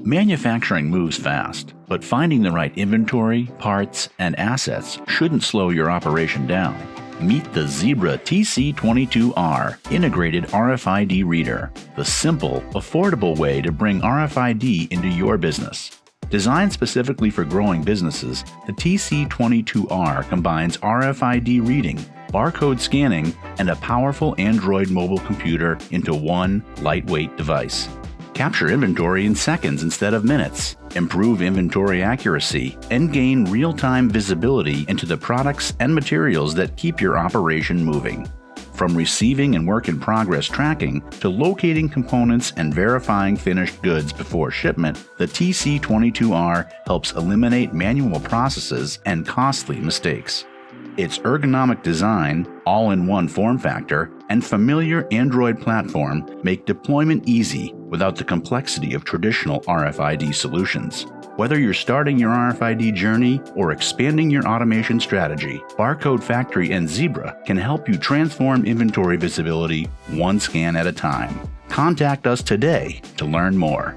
Manufacturing moves fast, but finding the right inventory, parts, and assets shouldn't slow your operation down. Meet the Zebra TC22R integrated RFID reader, the simple, affordable way to bring RFID into your business. Designed specifically for growing businesses, the TC22R combines RFID reading, barcode scanning, and a powerful Android mobile computer into one lightweight device. Capture inventory in seconds instead of minutes, improve inventory accuracy, and gain real-time visibility into the products and materials that keep your operation moving. From receiving and work-in-progress tracking to locating components and verifying finished goods before shipment, the TC22R helps eliminate manual processes and costly mistakes. Its ergonomic design, all-in-one form factor, and familiar Android platform make deployment easy without the complexity of traditional RFID solutions. Whether you're starting your RFID journey or expanding your automation strategy, Barcode Factory and Zebra can help you transform inventory visibility one scan at a time. Contact us today to learn more.